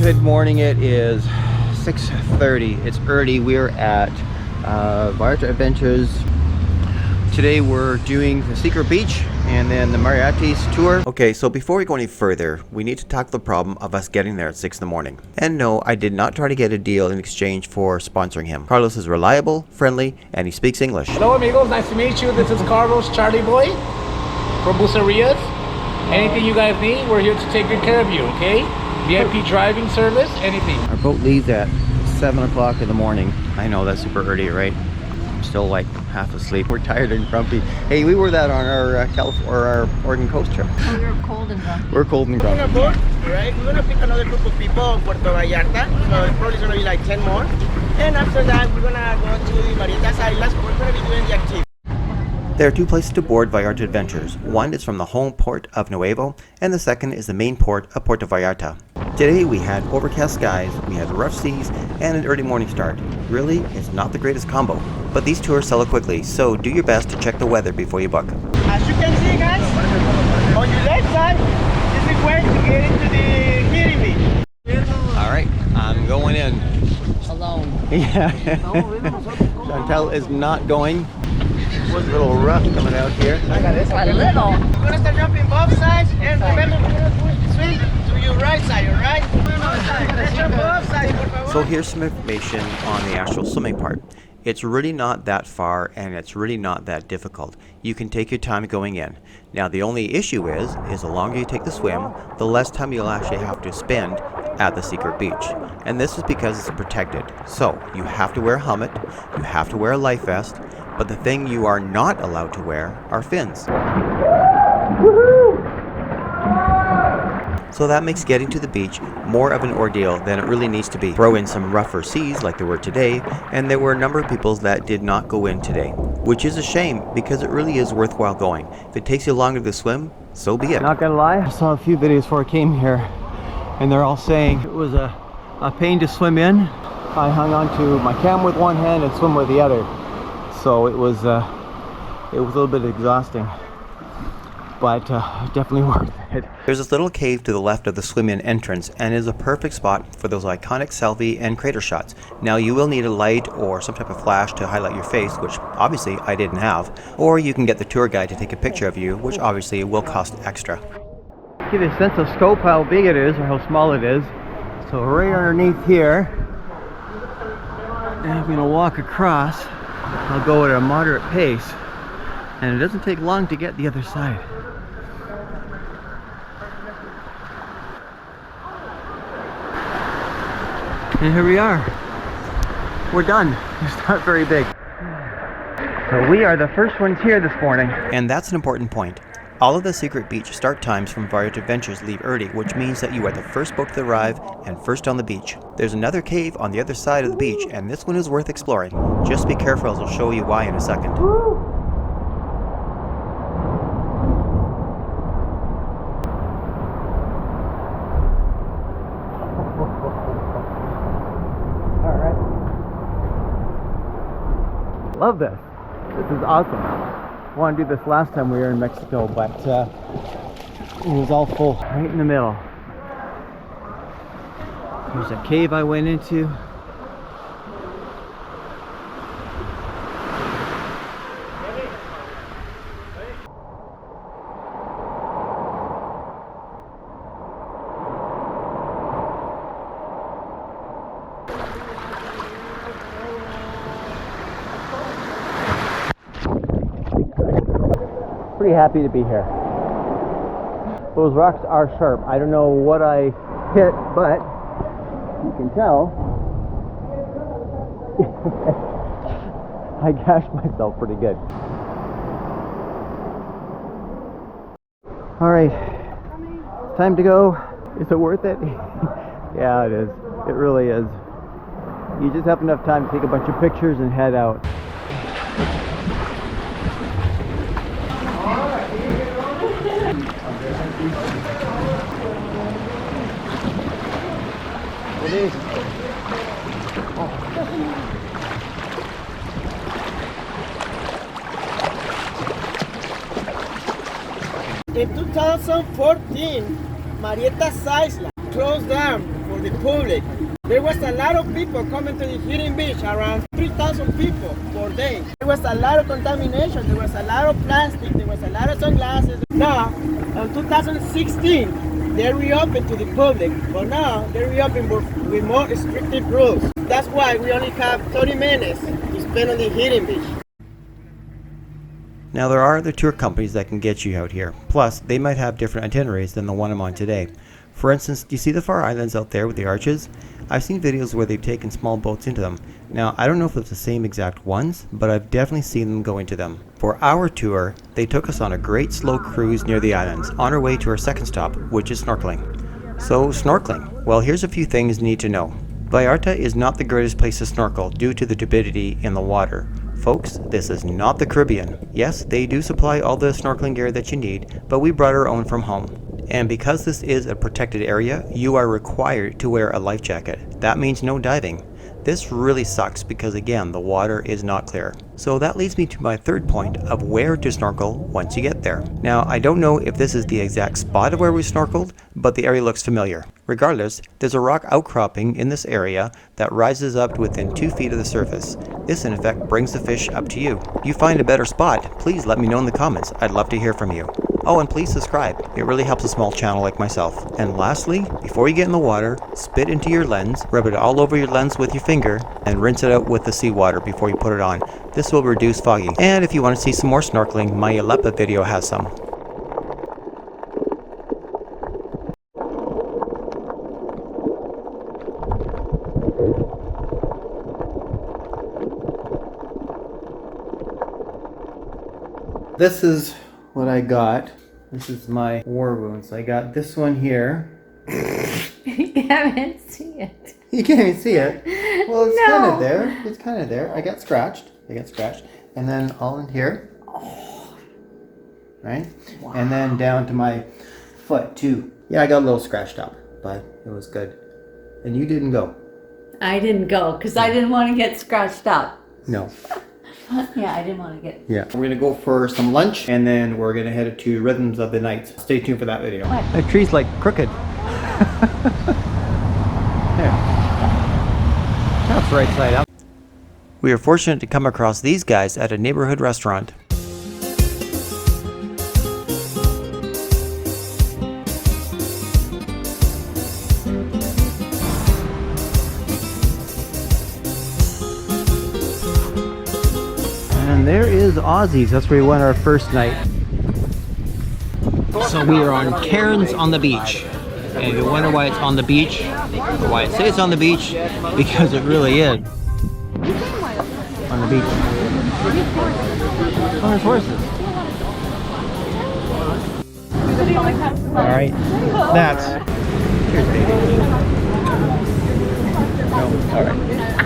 Good morning. It is 6:30. It's early. We're at Vallarta Adventures. Today we're doing the Secret Beach and then the Marietas tour. Okay, so before we go any further, we need to tackle the problem of us getting there at 6 in the morning. And no, I did not try to get a deal in exchange for sponsoring him. Carlos is reliable, friendly, and he speaks English. Hello amigos, nice to meet you. This is Carlos Charlie Boy from Bucerias. Anything you guys need, we're here to take good care of you, okay? VIP driving service, anything. Our boat leaves at 7 o'clock in the morning. I know that's super early, right? I'm still like half asleep. We're tired and grumpy. Hey, we were that on our our Oregon coast trip. Oh, we were cold and grumpy. We're cold and grumpy. On a boat, right? We're gonna pick another group of people on Puerto Vallarta. So it's probably gonna be like 10 more. And after that, we're gonna go to the Marietas Islands. We're gonna be doing the activity. There are two places to board Vallarta Adventures. One is from the home port of Nuevo, and the second is the main port of Puerto Vallarta. Today we had overcast skies, we had rough seas, and an early morning start. Really, it's not the greatest combo, but these tours sell out quickly, so do your best to check the weather before you book. As you can see, guys, on your left side, this is where to get into the heating beach. Alright, I'm going in. Alone. Yeah. Chantel is not going. It was a little rough coming out here. A little. We're gonna start jumping both sides, and remember, we're gonna swing to your right side, alright? Let's jump both sides, por favor. So here's some information on the actual swimming part. It's really not that far and it's really not that difficult. You can take your time going in. Now the only issue is the longer you take the swim, the less time you'll actually have to spend at the secret beach. And this is because it's protected. So you have to wear a helmet, you have to wear a life vest, but the thing you are not allowed to wear are fins. So that makes getting to the beach more of an ordeal than it really needs to be. Throw in some rougher seas like there were today, and there were a number of people that did not go in today, which is a shame because it really is worthwhile going. If it takes you longer to swim, so be it. Not gonna lie, I saw a few videos before I came here, and they're all saying it was a pain to swim in. I hung on to my cam with one hand and swim with the other, so it was a little bit exhausting, but definitely worth it. There's this little cave to the left of the swim-in entrance and is a perfect spot for those iconic selfie and crater shots. Now you will need a light or some type of flash to highlight your face, which obviously I didn't have, or you can get the tour guide to take a picture of you, which obviously will cost extra. Give you a sense of scope how big it is or how small it is. So right underneath here, and I'm going to walk across. I'll go at a moderate pace, and it doesn't take long to get the other side. And here we are. We're done. It's not very big. So we are the first ones here this morning. And that's an important point. All of the secret beach start times from Vallarta Adventures leave early, which means that you are the first boat to arrive and first on the beach. There's another cave on the other side of the beach, and this one is worth exploring. Just be careful, as I'll show you why in a second. Alright. Love this. This is awesome. I wanted to do this last time we were in Mexico, but it was all full right in the middle. There's a cave I went into. Pretty happy to be here. Those rocks are sharp. I don't know what I hit, but you can tell I gashed myself pretty good. All right, time to go. Is it worth it? Yeah, it is. It really is. You just have enough time to take a bunch of pictures and head out. In 2014, Marietas Islands closed down for the public. There was a lot of people coming to the Hidden Beach, around 3,000 people per day. There was a lot of contamination, there was a lot of plastic, there was a lot of sunglasses. Now, in 2016, they reopened to the public, but now they reopened with more restrictive rules. That's why we only have 30 minutes to spend on the Hidden Beach. Now there are other tour companies that can get you out here. Plus, they might have different itineraries than the one I'm on today. For instance, do you see the far islands out there with the arches? I've seen videos where they've taken small boats into them. Now, I don't know if it's the same exact ones, but I've definitely seen them go into them. For our tour, they took us on a great slow cruise near the islands, on our way to our second stop, which is snorkeling. So, snorkeling. Well, here's a few things you need to know. Vallarta is not the greatest place to snorkel due to the turbidity in the water. Folks, this is not the Caribbean. Yes, they do supply all the snorkeling gear that you need, but we brought our own from home. And because this is a protected area, you are required to wear a life jacket. That means no diving. This really sucks because again, the water is not clear. So that leads me to my third point of where to snorkel once you get there. Now, I don't know if this is the exact spot of where we snorkeled, but the area looks familiar. Regardless, there's a rock outcropping in this area that rises up to within 2 feet of the surface. This in effect brings the fish up to you. If you find a better spot, please let me know in the comments. I'd love to hear from you. Oh, and please subscribe. It really helps a small channel like myself. And lastly, before you get in the water, spit into your lens, rub it all over your lens with your finger, and rinse it out with the seawater before you put it on. This will reduce fogging. And if you want to see some more snorkeling, my Alepa video has some. This is what I got. This is my war wounds. I got this one here. You can't see it. You can't even see it. Well, it's No. kind of there. It's kind of there. I got scratched. And then all in here. Right? Wow. And then down to my foot too. Yeah, I got a little scratched up, but it was good. And you didn't go. I didn't go because I didn't want to get scratched up. No. Yeah, I didn't want to get. Yeah. We're gonna go for some lunch and then we're gonna head to Rhythms of the Night. Stay tuned for that video. What? That tree's like crooked. There. That's right side up. We were fortunate to come across these guys at a neighborhood restaurant. And there is Aussie's. That's where we went our first night. So we are on Cairns on the beach. And if you wonder why it's on the beach, or why it says on the beach, because it really is. On the beach. Oh, there's horses. Alright. That's. Cheers, baby. No, alright.